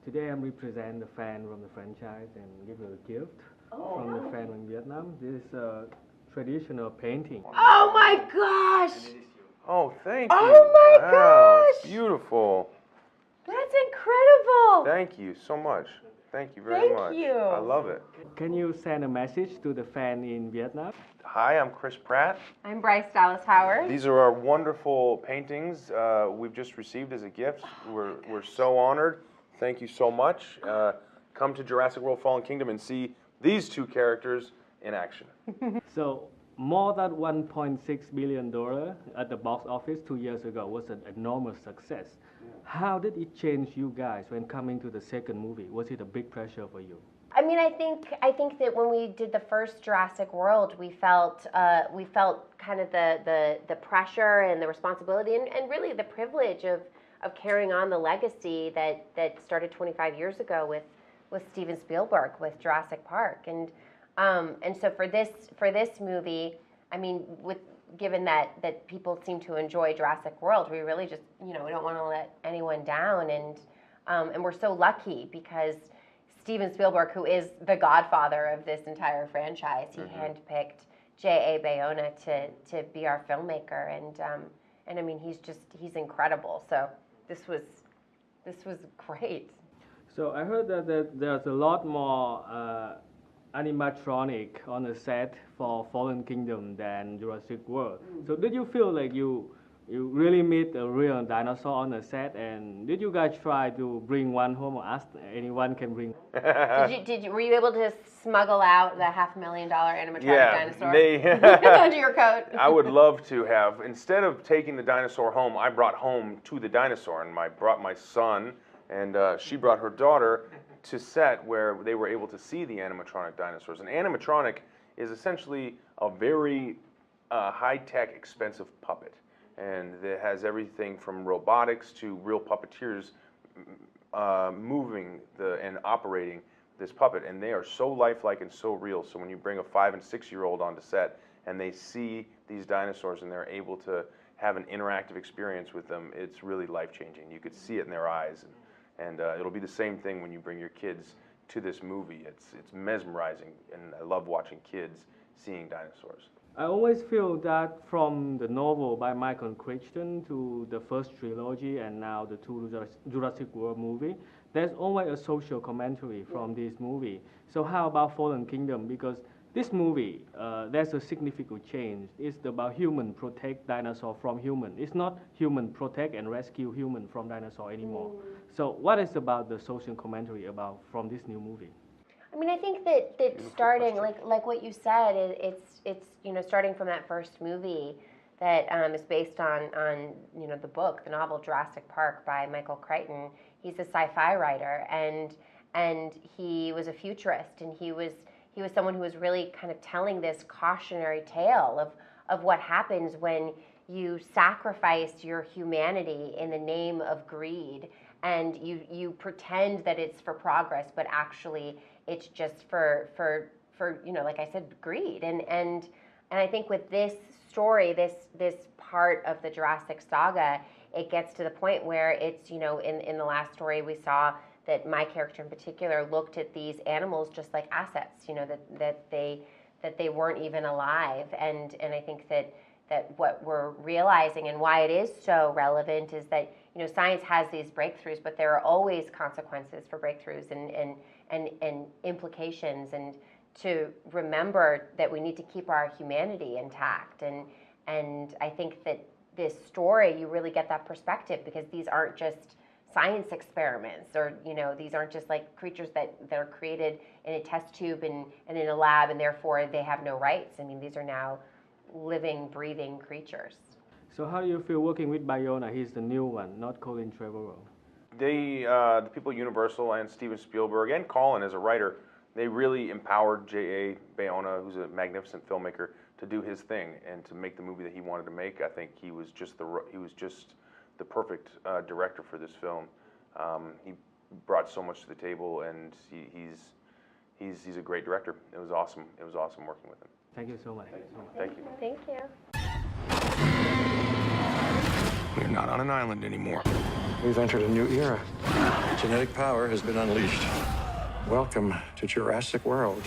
Today I'm represent the fan from the franchise and give a gift from the fan in Vietnam. This is a traditional painting. Oh my gosh! Oh, thank you. Oh my Wow, it's gosh! beautiful. That's incredible! Thank you so much. Thank you very Thank much. you. I love it. Can you send a message to the fan in Vietnam? Hi, I'm Chris Pratt. I'm Bryce Dallas Howard. These are our wonderful paintings we've just received as a gift. We're so honored. Thank you so much. Come to Jurassic World Fallen Kingdom and see these two characters in action. So more than $1.6 billion at the box office 2 years ago was an enormous success. How did it change you guys when coming to the second movie? Was it a big pressure for you? I mean, I think that when we did the first Jurassic World, we felt kind of the pressure and the responsibility and really the privilege of carrying on the legacy that started 25 years ago with Steven Spielberg with Jurassic Park and so for this movie, I mean, given that people seem to enjoy Jurassic World, we really just we don't want to let anyone down and we're so lucky because Steven Spielberg, who is the godfather of this entire franchise, he handpicked J.A. Bayona to be our filmmaker, and I mean he's incredible. So this was great. So I heard that there's a lot more animatronic on the set for Fallen Kingdom than Jurassic World. So did you feel like you really meet a real dinosaur on the set, and did you guys try to bring one home or ask anyone can bring? Were you able to smuggle out the $500,000 animatronic dinosaur under your coat? I would love to have. Instead of taking the dinosaur home, I brought home to the dinosaur, and I brought my son, and she brought her daughter to set where they were able to see the animatronic dinosaurs. An animatronic is essentially a very high-tech, expensive puppet. And it has everything from robotics to real puppeteers moving and operating this puppet. And they are so lifelike and so real. So when you bring a 5- and 6-year-old onto set and they see these dinosaurs and they're able to have an interactive experience with them, it's really life-changing. You could see it in their eyes. And it'll be the same thing when you bring your kids to this movie. It's mesmerizing, and I love watching kids seeing dinosaurs. I always feel that from the novel by Michael Crichton to the first trilogy and now the two Jurassic World movie, there's always a social commentary from this movie. So how about Fallen Kingdom? Because this movie, there's a significant change. It's about human protect dinosaur from human. It's not human protect and rescue human from dinosaur anymore. So what is about the social commentary about from this new movie? I mean, I think that starting like what you said, it's starting from that first movie that is based on the book, the novel Jurassic Park by Michael Crichton. He's a sci-fi writer, and he was a futurist, and he was someone who was really kind of telling this cautionary tale of what happens when you sacrifice your humanity in the name of greed, and you pretend that it's for progress, but actually it's just for like I said, greed. And I think with this story, this part of the Jurassic saga, it gets to the point where it's in the last story we saw that my character in particular looked at these animals just like assets, that they weren't even alive. And I think that what we're realizing and why it is so relevant is that science has these breakthroughs, but there are always consequences for breakthroughs and implications, and to remember that we need to keep our humanity intact. And I think that this story, you really get that perspective, because these aren't just science experiments, or these aren't just like creatures that are created in a test tube and in a lab, and therefore they have no rights. I mean, these are now living, breathing creatures. So how do you feel working with Bayona? He's the new one, not Colin Trevorrow. The people at Universal and Steven Spielberg and Colin as a writer, they really empowered J.A. Bayona, who's a magnificent filmmaker, to do his thing and to make the movie that he wanted to make. I think he was just the perfect director for this film. He brought so much to the table, and he's a great director. It was awesome. It was awesome working with him. Thank you so much. Thank you. Thank you. We're not on an island anymore. We've entered a new era. Genetic power has been unleashed. Welcome to Jurassic World.